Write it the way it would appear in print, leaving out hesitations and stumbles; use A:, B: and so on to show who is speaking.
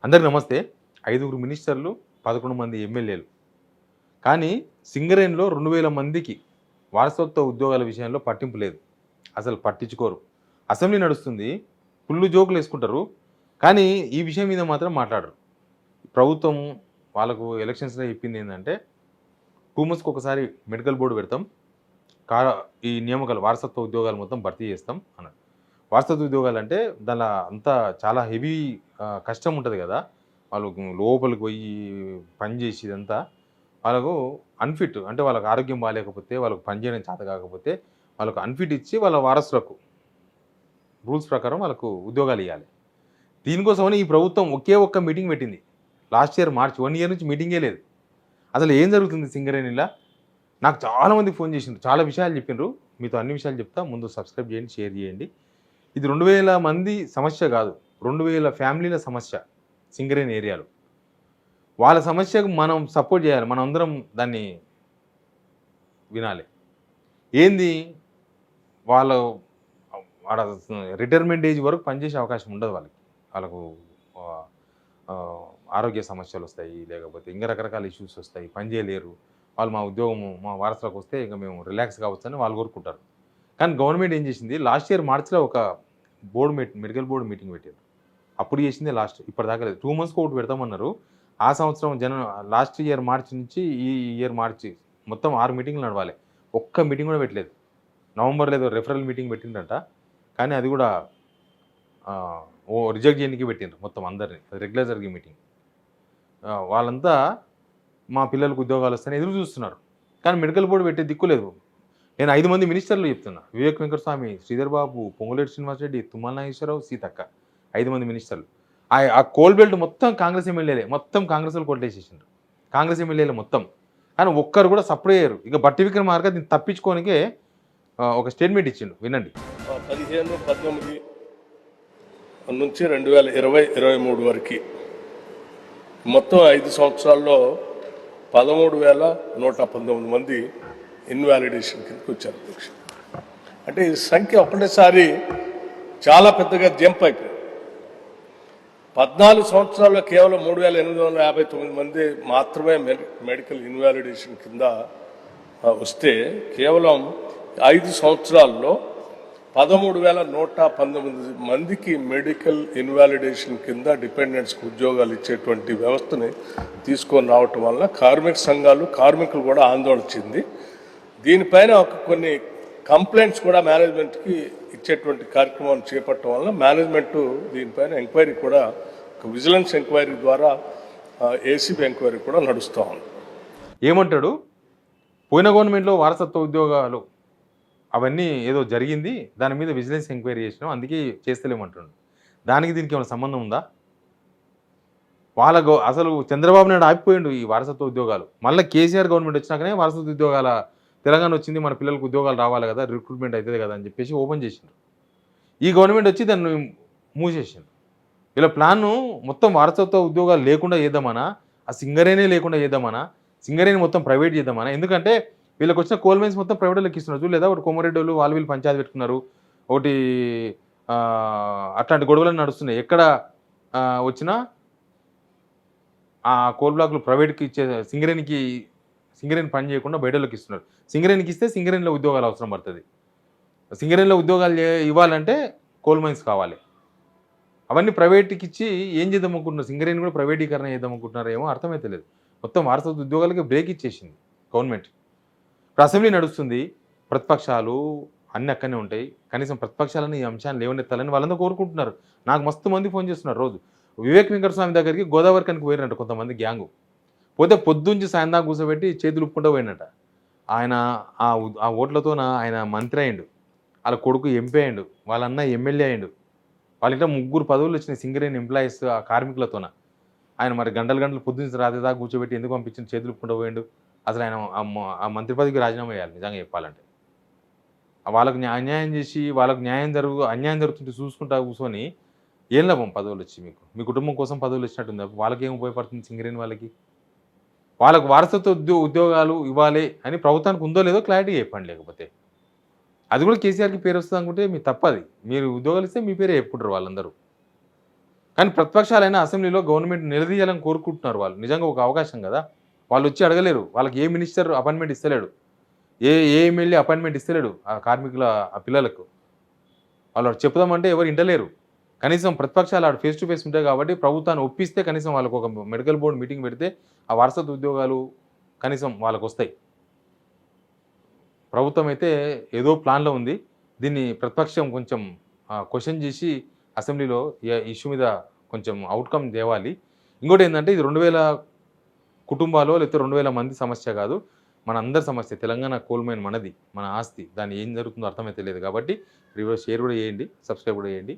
A: అందరికి నమస్తే. 5గురు మినిస్టర్లు, 11 మంది ఎమ్మెల్యేలు. కానీ సింగరేణిలో 2000 మందికి వారసత్వ ఉద్యోగాల విషయంలో పట్టింపు లేదు. అసలు పట్టించుకోరు. అసెంబ్లీ నడుస్తుంది. ఫుల్లు జోకులేసుకుంటారు. కానీ ఈ విషయం మీద మాత్రం మాట్లాడరు. ప్రభుత్వం వాళ్ళకు ఎలక్షన్స్‌లో చెప్పిందేందంటే 2 మంత్స్‌కి ఒకసారి మెడికల్ బోర్డ్ పెడతాం. కా ఈ నియామకాలు వారసత్వ ఉద్యోగాలు మొత్తం భర్తీ చేస్తాం అన్నారు. వారసత్వ ఉద్యోగాలంటే దానిలో అంతా చాలా హెవీ కష్టం ఉంటది గదా! వాళ్ళు లోపలికి పోయి పని చేసి ఇదంతా వాళ్ళకు అన్‌ఫిట్ అంటే వాళ్ళకి ఆరోగ్యం బాలేకపోతే, వాళ్ళకి పని చేయడం చేత కాకపోతే, వాళ్ళకు అన్‌ఫిట్ ఇచ్చి వాళ్ళ వారసులకు రూల్స్ ప్రకారం వాళ్ళకు ఉద్యోగాలియ్యాలి. దీనికోసమని ఈ ప్రభుత్వం ఒకే ఒక్క మీటింగ్ పెట్టింది. లాస్ట్ ఇయర్ మార్చ్ 1 ఇయర్ నుంచి మీటింగే లేదు. అసలు ఏం జరుగుతుంది సింగరేణిలా? నాకు చాలామంది ఫోన్ చేసిండ్రు. చాలా విషయాలు చెప్పిండ్రు. మీతో అన్ని విషయాలు చెప్తా. ముందు సబ్స్క్రైబ్ చేయండి, షేర్ చేయండి. ఇది 2000 మంది సమస్య కాదు. 2000 ఫ్యామిలీల సమస్య సింగరేణి ఏరియాలో. వాళ్ళ సమస్యకు మనం సపోర్ట్ చేయాలి. మనం అందరం దాన్ని వినాలి. ఏంది వాళ్ళ ఆడ రిటైర్మెంట్ ఏజ్ వరకు పనిచేసే అవకాశం ఉండదు వాళ్ళకి. వాళ్ళకు ఆహ్, ఆహ్, ఆరోగ్య సమస్యలొస్తాయి. లేకపోతే ఇంకా రకరకాల ఇష్యూస్ వస్తాయి. పని చేయలేరు. వాళ్ళు మా ఉద్యోగము మా వారసులకు వస్తే ఇంక మేము రిలాక్స్ కావచ్చని వాళ్ళు కోరుకుంటారు. కానీ గవర్నమెంట్ ఏం చేసింది లాస్ట్ ఇయర్ మార్చ్‌లో ఒక మెడికల్ బోర్డ్ మీటింగ్ పెట్టారు. అప్పుడు చేసిందే లాస్ట్. ఇప్పటిదాకా లేదు. 2 మంత్స్‌కి ఒకటి పెడతామన్నారు. ఆ సంవత్సరం లాస్ట్ ఇయర్ మార్చ్ నుంచి ఈ ఇయర్ మార్చి మొత్తం 6 మీటింగ్‌లు నడవాలి. ఒక్క మీటింగ్ కూడా పెట్టలేదు. నవంబర్‌లో ఏదో రెఫరల్ మీటింగ్ పెట్టిండ్రంట. కానీ అది కూడా రిజెక్ట్ చేయనీకి పెట్టిండ్రు మొత్తం అందరిని. అది రెగ్యులర్ జరిగే మీటింగ్. వాళ్ళంతా మా పిల్లలకు ఉద్యోగాలు వస్తాయని ఎదురు చూస్తున్నారు. కానీ మెడికల్ బోర్డ్ పెట్టే దిక్కు లేదు. నేను 5 మంది మినిస్టర్లు చెప్తున్నా. వివేక్ వెంకటస్వామి, శ్రీధర్ బాబు, పొంగులేటి శ్రీనివాసరెడ్డి, తుమ్మల నాగేశ్వరరావు, సీతక్క. 5 మంది మినిస్టర్లు. ఆ కోల్ బెల్ట్ మొత్తం కాంగ్రెస్ ఎమ్మెల్యేలే. మొత్తం కాంగ్రెస్‌లో కొట్టేసేసిండ్రు. కాంగ్రెస్ ఎమ్మెల్యేలు మొత్తం. కానీ ఒక్కరు కూడా సపోర్ట్ చేయరు. ఇక బట్టి విక్రమార్క దీన్ని తప్పించుకోనికే ఒక స్టేట్మెంట్ ఇచ్చిండు. వినండి.
B: 15, 19 నుంచి 2020, 23 వరకు మొత్తం 5 సంవత్సరాల్లో 13,119 మంది ఇన్వాలిడేషన్ కిందకి వచ్చారు. అంటే ఈ సంఖ్య ఒకటేసారి చాలా పెద్దగా జంప్ అయిపోయింది. 14 సంవత్సరాల్లో కేవలం 3,859 మంది మాత్రమే మెడికల్ ఇన్వాలిడేషన్ కింద వస్తే కేవలం 5 సంవత్సరాల్లో 13,119 మందికి మెడికల్ ఇన్వాలిడేషన్ కింద డిపెండెంట్స్కి ఉద్యోగాలు ఇచ్చేటువంటి వ్యవస్థని తీసుకొని రావటం వల్ల కార్మిక సంఘాలు కార్మికులు కూడా ఆందోళన చెంది దీనిపైన కొన్ని కంప్లైంట్స్ కూడా మేనేజ్మెంట్కి ఇచ్చేటువంటి కార్యక్రమాన్ని చేపట్టడం వల్ల మేనేజ్మెంట్ దీనిపైన ఎంక్వైరీ కూడా విజిలెన్స్ ఎంక్వైరీ ద్వారా ఏసీబీ ఎంక్వైరీ కూడా నడుస్తూ ఉంది.
A: ఏమంటాడు? పోయిన గవర్నమెంట్లో వారసత్వ ఉద్యోగాలు అవన్నీ ఏదో జరిగింది. దాని మీద విజిలెన్స్ ఎంక్వైరీ చేసినాం. అందుకే చేస్తలేమంటుండు. దానికి దీనికి ఏమైనా సంబంధం ఉందా? అసలు చంద్రబాబు నాయుడు ఆపిపోయిండు ఈ వారసత్వ ఉద్యోగాలు. మళ్ళీ కేసీఆర్ గవర్నమెంట్ వచ్చినాకనే వారసత్వ ఉద్యోగాల తెలంగాణ వచ్చింది, మన పిల్లలకు ఉద్యోగాలు రావాలి కదా, రిక్రూట్మెంట్ అవుతుంది కదా అని చెప్పేసి ఓపెన్ చేసిండ్రు. ఈ గవర్నమెంట్ వచ్చి దాన్ని మూసేసిండు. వీళ్ళ ప్లాన్ను మొత్తం వారసత్వ ఉద్యోగాలు లేకుండా చేద్దామనా, ఆ సింగరేణి లేకుండా చేద్దామనా, సింగరేణి మొత్తం ప్రైవేట్ చేద్దామనా. ఎందుకంటే వీళ్ళకి వచ్చిన కోల్ మైన్స్ మొత్తం ప్రైవేట్లోకి ఇస్తున్నారు. లేదా ఒకటి కొమరెడ్డి వాళ్ళు వీళ్ళు పంచాయతీ పెట్టుకున్నారు. ఒకటి అట్లాంటి గొడవలు నడుస్తున్నాయి. ఎక్కడ వచ్చినా ఆ కోల్ బ్లాక్లు ప్రైవేట్కి ఇచ్చే సింగరేణి పని చేయకుండా బయటలోకి ఇస్తున్నారు. సింగరేణికి ఇస్తే సింగరేణిలో ఉద్యోగాలు అవసరం పడుతుంది. సింగరేణిలో ఉద్యోగాలు ఇవ్వాలంటే కోల్ మైన్స్ కావాలి. అవన్నీ ప్రైవేట్కి ఇచ్చి ఏం చేద్దాం అనుకుంటున్నారు? సింగరేణి కూడా ప్రైవేటీకరణ చేద్దాం అనుకుంటున్నారు ఏమో అర్థమైతే లేదు. మొత్తం వారసత్వ ఉద్యోగాలకి బ్రేక్ ఇచ్చేసింది గవర్నమెంట్. ఇప్పుడు అసెంబ్లీ నడుస్తుంది. ప్రతిపక్షాలు అన్నీ అక్కడనే ఉంటాయి. కనీసం ప్రతిపక్షాలను ఈ అంశాన్ని లేవనెత్తాలని వాళ్ళందరూ కోరుకుంటున్నారు. నాకు మస్తు మంది ఫోన్ చేస్తున్నారు రోజు. వివేక్ వెంకటస్వామి దగ్గరికి గోదావరి కనికి పోయినట్టు కొంతమంది గ్యాంగు. పోతే పొద్దుంచి సాయంత్రం కూర్చోబెట్టి చేతులు ఉప్పుకుంటూ పోయినట్ట. ఆయన ఆ ఓట్లతోన ఆయన మంత్రి అయ్యిండు. వాళ్ళ కొడుకు ఎంపీ అయ్యిండు. వాళ్ళ అన్న ఎమ్మెల్యే అయ్యిండు. వాళ్ళ ఇంట్లో 3 పదవులు వచ్చినాయి సింగరేణి ఎంప్లాయీస్ ఆ కార్మికులతోన. ఆయన మరి గంటలు పొద్దున్న రాత్రి దాకా కూర్చోబెట్టి ఎందుకు పంపించిన చేతులు ఉప్పుకుంటూ పోయిండు? అసలు ఆయన ఆ మంత్రి పదవికి రాజీనామా చేయాలి నిజంగా చెప్పాలంటే. వాళ్ళకు అన్యాయం చేసి అన్యాయం జరుగుతుంటే చూసుకుంటా కూర్చొని ఏం లాభం పదవులు వచ్చి మీకు? మీ కుటుంబం కోసం పదవులు వచ్చినట్టుంది. వాళ్ళకి ఏం ఉపయోగపడుతుంది సింగరేణి వాళ్ళకి? వాళ్ళకు వారసత్వ ఉద్యోగాలు ఇవ్వాలి అని ప్రభుత్వానికి ఉందో లేదో క్లారిటీ చెప్పండి. లేకపోతే అది కూడా కేసీఆర్కి పేరు వస్తుంది అనుకుంటే మీ తప్పది. మీరు ఉద్యోగాలు ఇస్తే మీ పేరే చెప్పుకుంటారు వాళ్ళందరూ. కానీ ప్రతిపక్షాలైనా అసెంబ్లీలో గవర్నమెంట్ నిలదీయాలని కోరుకుంటున్నారు వాళ్ళు. నిజంగా ఒక అవకాశం కదా! వాళ్ళు వచ్చి అడగలేరు. వాళ్ళకి ఏ మినిస్టర్ అపాయింట్మెంట్ ఇస్తలేడు. ఏ ఎమ్మెల్యే అపాయింట్మెంట్ ఇస్తలేడు ఆ కార్మికుల ఆ పిల్లలకు. వాళ్ళు చెప్పుదామంటే ఎవరు ఇంటలేరు. కనీసం ప్రతిపక్షాలు ఆడ ఫేస్ టు ఫేస్ ఉంటాయి కాబట్టి ప్రభుత్వాన్ని ఒప్పిస్తే కనీసం వాళ్ళకి ఒక మెడికల్ బోర్డ్ మీటింగ్ పెడితే ఆ వారసత్వ ఉద్యోగాలు కనీసం వాళ్ళకొస్తాయి. ప్రభుత్వం అయితే ఏదో ప్లాన్‌లో ఉంది. దీన్ని ప్రతిపక్షం కొంచెం క్వెషన్ చేసి అసెంబ్లీలో ఇష్యూ మీద కొంచెం ఔట్‌కమ్ తేవాలి. ఇంకోటేందంటే ఇది 2000 కుటుంబాలో లేకపోతే 2000 మంది సమస్య కాదు. మనందరి సమస్య. తెలంగాణ కోల్ మైన్ మనది. మన ఆస్తి. దాన్ని ఏం జరుగుతుందో అర్థమైతే లేదు కాబట్టి షేర్ కూడా చేయండి. సబ్స్క్రైబ్ కూడా చేయండి.